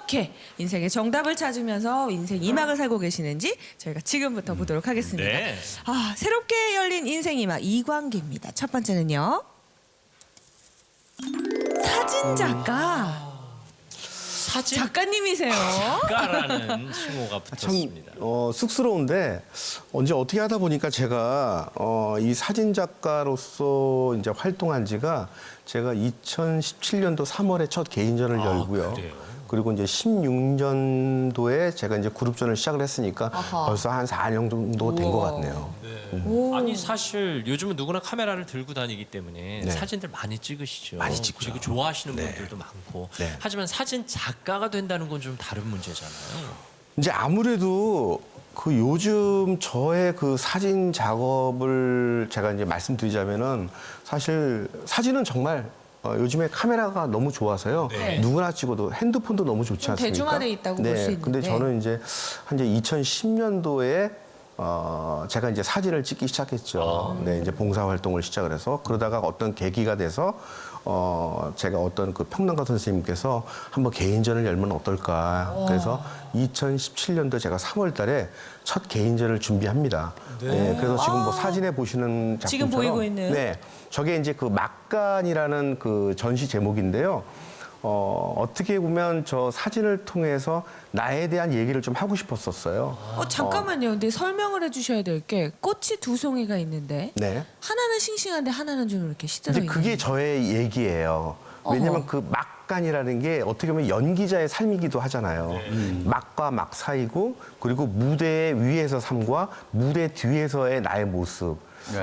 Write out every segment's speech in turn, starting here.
어떻게 인생의 정답을 찾으면서 인생 2막을 살고 계시는지 저희가 지금부터 보도록 하겠습니다. 네. 새롭게 열린 인생 2막 이광기입니다. 첫 번째는요. 사진 작가. 사진 작가님이세요. 작가라는 칭호가 붙었습니다. 쑥스러운데 언제 어떻게 하다 보니까 제가 이 사진 작가로서 이제 활동한 지가 제가 2017년도 3월에 첫 개인전을 열고요. 그래요? 그리고 이제 16년도에 제가 이제 그룹전을 시작을 했으니까 아하. 벌써 한 4년 정도 된 것 같네요. 아니 사실 요즘은 누구나 카메라를 들고 다니기 때문에 네. 사진들 많이 찍으시죠. 많이 찍고요. 그리고 좋아하시는 네. 분들도 많고. 네. 하지만 사진 작가가 된다는 건 좀 다른 문제잖아요. 이제 아무래도 그 요즘 저의 그 사진 작업을 제가 이제 말씀드리자면은 사실 사진은 정말 요즘에 카메라가 너무 좋아서요. 네. 누구나 찍어도 핸드폰도 너무 좋지 않습니까? 대중화돼 있다고 볼수 있는데. 근데 저는 이제 한 2010년도에 제가 이제 사진을 찍기 시작했죠. 네, 이제 봉사 활동을 시작을 해서 그러다가 어떤 계기가 돼서 제가 어떤 그 평론가 선생님께서 한번 개인전을 열면 어떨까. 그래서 2017년도 제가 3월달에 첫 개인전을 준비합니다. 네. 그래서 지금 뭐 사진에 보시는 작품처럼 지금 보이고 있는. 네, 저게 이제 그 막간이라는 그 전시 제목인데요. 어떻게 보면 저 사진을 통해서 나에 대한 얘기를 좀 하고 싶었었어요. 잠깐만요. 근데 설명을 해주셔야 될 게 꽃이 두 송이가 있는데 네. 하나는 싱싱한데 하나는 좀 이렇게 시들어 이제 있는. 그게 저의 얘기예요. 왜냐면 어허. 그 막간이라는 게 어떻게 보면 연기자의 삶이기도 하잖아요. 막과 막 사이고 그리고 무대 위에서 삶과 무대 뒤에서의 나의 모습.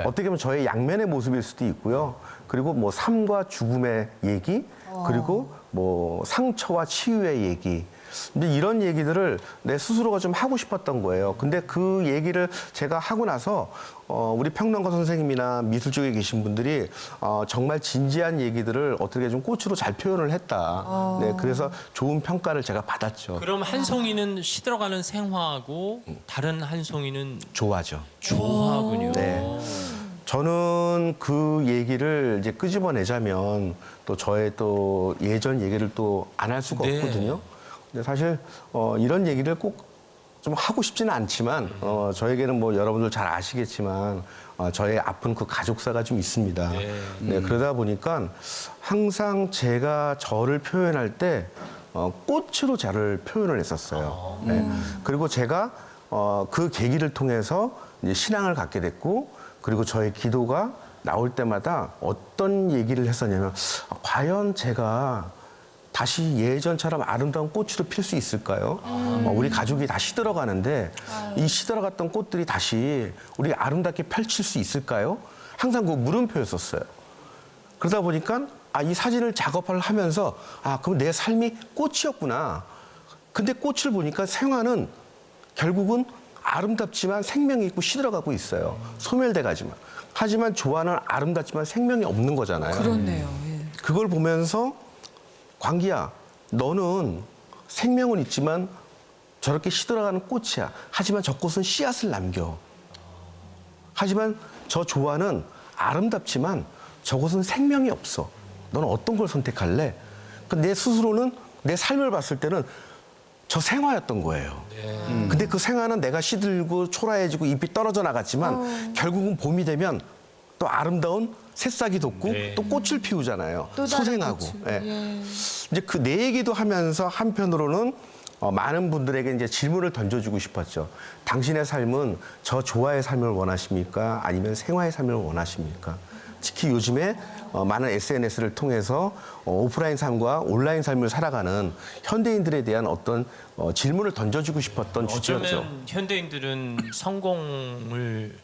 어떻게 보면 저의 양면의 모습일 수도 있고요. 그리고 뭐 삶과 죽음의 얘기, 그리고 뭐 상처와 치유의 얘기. 근데 이런 얘기들을 내 스스로가 좀 하고 싶었던 거예요. 근데 그 얘기를 제가 하고 나서 우리 평론가 선생님이나 미술 쪽에 계신 분들이 정말 진지한 얘기들을 어떻게 좀 꽃으로 잘 표현을 했다. 네, 그래서 좋은 평가를 제가 받았죠. 그럼 한 송이는 시들어가는 생화고 다른 한 송이는 좋아죠. 조화군요. 네. 저는 그 얘기를 이제 끄집어내자면 또 저의 또 예전 얘기를 또 안 할 수가 네. 없거든요. 근데 사실 이런 얘기를 꼭 좀 하고 싶지는 않지만 저에게는 뭐 여러분들 잘 아시겠지만 저의 아픈 그 가족사가 좀 있습니다. 네, 그러다 보니까 항상 제가 저를 표현할 때 꽃으로 저를 표현을 했었어요. 네. 그리고 제가 그 계기를 통해서 이제 신앙을 갖게 됐고 그리고 저의 기도가 나올 때마다 어떤 얘기를 했었냐면 과연 제가 다시 예전처럼 아름다운 꽃으로 필 수 있을까요? 우리 가족이 다 시들어가는데 이 시들어갔던 꽃들이 다시 우리 아름답게 펼칠 수 있을까요? 항상 그 물음표였었어요. 그러다 보니까 이 사진을 작업을 하면서 그럼 내 삶이 꽃이었구나. 근데 꽃을 보니까 생화는 결국은 아름답지만 생명이 있고 시들어가고 있어요. 소멸돼 가지만. 하지만 조화는 아름답지만 생명이 없는 거잖아요. 그렇네요. 예. 그걸 보면서 광기야, 너는 생명은 있지만 저렇게 시들어가는 꽃이야. 하지만 저 꽃은 씨앗을 남겨. 하지만 저 조화는 아름답지만 저것은 생명이 없어. 너는 어떤 걸 선택할래? 내 스스로는 내 삶을 봤을 때는 저 생화였던 거예요. 근데 그 생화는 내가 시들고 초라해지고 잎이 떨어져 나갔지만 결국은 봄이 되면 또 아름다운 새싹이 돋고 네. 또 꽃을 피우잖아요. 또 다른 소생하고. 꽃을. 예. 예. 이제 그 내 얘기도 하면서 한편으로는 많은 분들에게 이제 질문을 던져주고 싶었죠. 당신의 삶은 저 조화의 삶을 원하십니까? 아니면 생화의 삶을 원하십니까? 특히 요즘에 많은 SNS를 통해서 오프라인 삶과 온라인 삶을 살아가는 현대인들에 대한 어떤 질문을 던져주고 싶었던 주제였죠. 어쩌면 현대인들은 성공을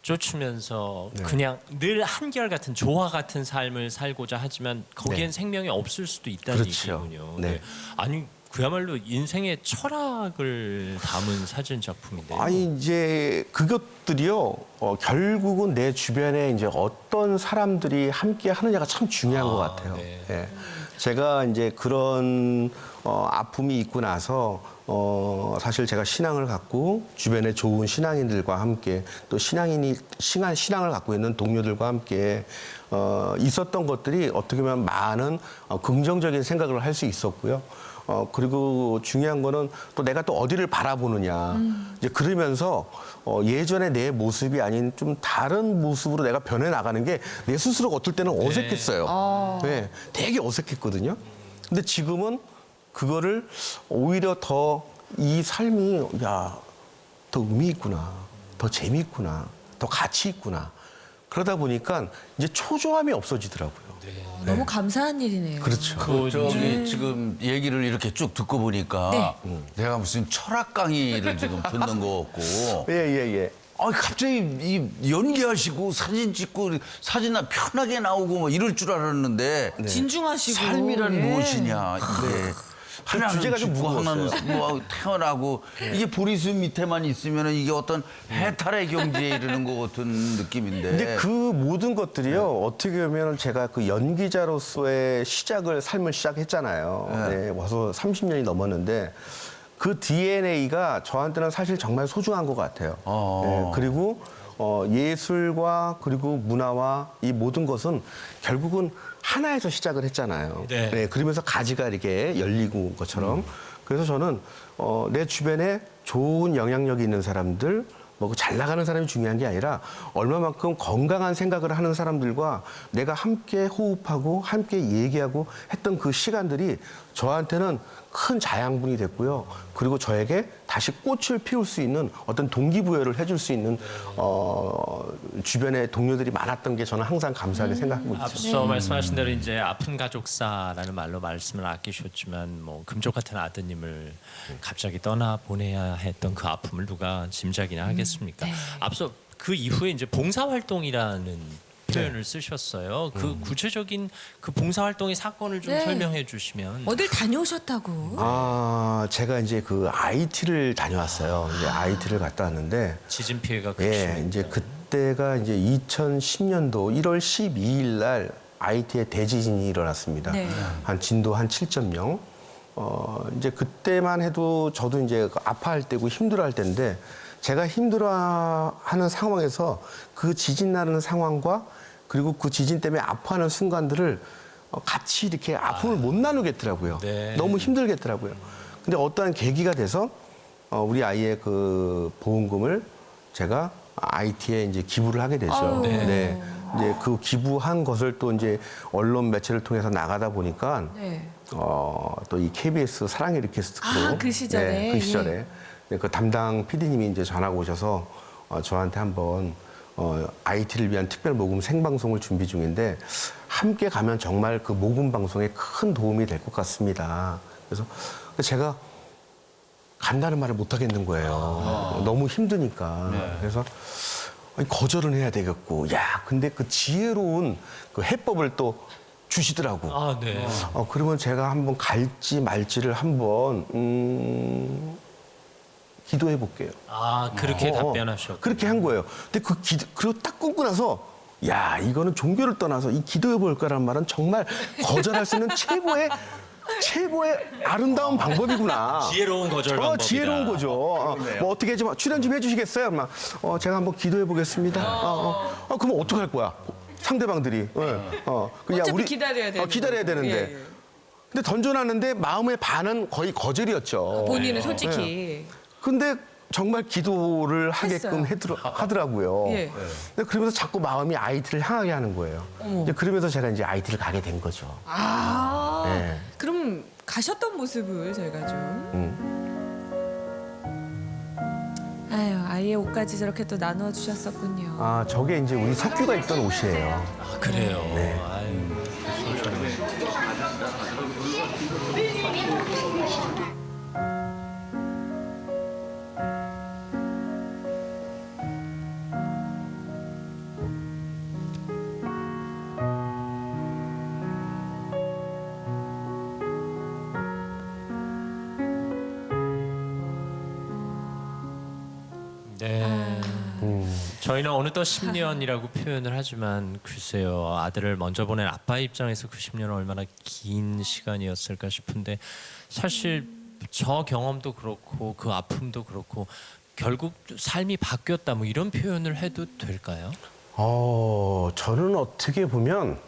쫓으면서 그냥 늘 한결같은 조화 같은 삶을 살고자 하지만 거기엔 네. 생명이 없을 수도 있다는 그렇죠. 얘기군요. 네. 아니 그야말로 인생의 철학을 담은 사진 작품인데요. 아니 이제 그것들이요 결국은 내 주변에 이제 어떤 사람들이 함께 하느냐가 참 중요한 것 같아요. 네. 예. 제가 이제 그런 아픔이 있고 나서 사실 제가 신앙을 갖고 주변에 좋은 신앙인들과 함께 또 신앙을 갖고 있는 동료들과 함께 있었던 것들이 어떻게 보면 많은 긍정적인 생각을 할 수 있었고요. 그리고 중요한 거는 또 내가 또 어디를 바라보느냐. 이제 그러면서 예전의 내 모습이 아닌 좀 다른 모습으로 내가 변해 나가는 게 내 스스로가 어떨 때는 어색했어요. 네, 되게 어색했거든요. 근데 지금은 그거를 오히려 더 이 삶이 야, 더 의미 있구나, 더 재미있구나, 더 가치 있구나. 그러다 보니까 이제 초조함이 없어지더라고요. 너무 감사한 일이네요. 그렇죠. 저기 지금 얘기를 이렇게 쭉 듣고 보니까 내가 무슨 철학 강의를 지금 듣는 거 같고. 예. 아 갑자기 이 연기하시고 사진 찍고 사진나 편하게 나오고 뭐 이럴 줄 알았는데 진중하시고. 삶이란 예. 무엇이냐 이게 하나는 주제가 좀 죽고 하나는 무거웠어요. 뭐 태어나고 이게 보리수 밑에만 있으면 이게 어떤 해탈의 경지에 이르는 것 같은 느낌인데. 이제 그 모든 것들이요 어떻게 보면 제가 그 연기자로서의 삶을 시작했잖아요. 네, 와서 30년이 넘었는데 그 DNA가 저한테는 사실 정말 소중한 것 같아요. 네, 그리고 예술과 그리고 문화와 이 모든 것은 결국은 하나에서 시작을 했잖아요. 네. 네, 그러면서 가지가 이렇게 열리고 것처럼. 그래서 저는 내 주변에 좋은 영향력이 있는 사람들, 뭐 잘 나가는 사람이 중요한 게 아니라 얼마만큼 건강한 생각을 하는 사람들과 내가 함께 호흡하고 함께 얘기하고 했던 그 시간들이 저한테는 큰 자양분이 됐고요. 그리고 저에게 다시 꽃을 피울 수 있는 어떤 동기부여를 해줄 수 있는 주변에 동료들이 많았던 게 저는 항상 감사하게 생각하고 있죠. 앞서 말씀하신 대로 이제 아픈 가족사라는 말로 말씀을 아끼셨지만 뭐 금쪽 같은 아드님을 갑자기 떠나 보내야 했던 그 아픔을 누가 짐작이나 하겠습니까? 앞서 그 이후에 이제 봉사활동이라는 표현을 쓰셨어요. 그 구체적인 그 봉사활동의 사건을 좀 네. 설명해 주시면. 어딜 다녀오셨다고? 제가 이제 그 IT를 다녀왔어요. 이제 IT를 갔다 왔는데 지진 피해가 예, 크시니까. 이제 그때가 이제 2010년도 1월 12일 날 IT에 대지진이 일어났습니다. 네. 한 진도 한 7.0. 이제 그때만 해도 저도 이제 아파할 때고 힘들어할 때인데 제가 힘들어하는 상황에서 그 지진 나는 상황과 그리고 그 지진 때문에 아파하는 순간들을 같이 이렇게 아픔을 못 나누겠더라고요. 네. 너무 힘들겠더라고요. 근데 어떠한 계기가 돼서 우리 아이의 그 보험금을 제가 IT에 이제 기부를 하게 되죠. 아유. 네. 이제 그 기부한 것을 또 이제 언론 매체를 통해서 나가다 보니까 네. 또 이 KBS 사랑의 리퀘스트로 그 시절에? 네, 그 시절에 네, 그 담당 PD님이 이제 전화가 오셔서 저한테 한번 IT를 위한 특별 모금 생방송을 준비 중인데 함께 가면 정말 그 모금 방송에 큰 도움이 될 것 같습니다. 그래서 제가 간다는 말을 못 하겠는 거예요. 너무 힘드니까. 그래서 아니, 거절은 해야 되겠고, 야, 근데 그 지혜로운 그 해법을 또 주시더라고. 아, 네. 그러면 제가 한번 갈지 말지를 한번 기도해 볼게요. 아, 그렇게 답변하셨고. 그렇게 한 거예요. 근데 그리고 딱 끊고 나서 야, 이거는 종교를 떠나서 이 기도해 볼까라는 말은 정말 거절할 수 있는 최고의 아름다운 방법이구나. 지혜로운 거절 방법이다. 지혜로운 거죠. 뭐 어떻게 좀 출연 좀 해주시겠어요? 막 제가 한번 기도해 보겠습니다. 그럼 어떻게 할 거야? 상대방들이. 그냥 어차피 기다려야 되는 기다려야 거고. 되는데. 예. 근데 던져놨는데 마음의 반은 거의 거절이었죠. 본인은 솔직히. 근데 정말 기도를 하게끔 하더라고요. 예. 근데 그러면서 자꾸 마음이 IT를 향하게 하는 거예요. 이제 그러면서 제가 이제 IT를 가게 된 거죠. 네. 그럼 가셨던 모습을 저희가 좀. 아유, 아이의 옷까지 저렇게 또 나눠 주셨었군요. 저게 이제 우리 석규가 입던 옷이에요. 아, 그래요. 네. 아유, 정말. 네. 저희는 어느덧 10년이라고 표현을 하지만 글쎄요, 아들을 먼저 보낸 아빠 입장에서 그 10년은 얼마나 긴 시간이었을까 싶은데 사실 저 경험도 그렇고 그 아픔도 그렇고 결국 삶이 바뀌었다 뭐 이런 표현을 해도 될까요? 저는 어떻게 보면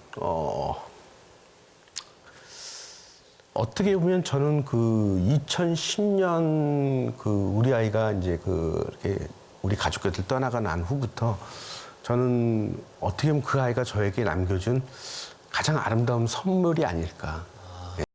어떻게 보면 저는 그 2010년 그 우리 아이가 이제 이렇게 우리 가족들 떠나가 난 후부터 저는 어떻게 보면 그 아이가 저에게 남겨준 가장 아름다운 선물이 아닐까.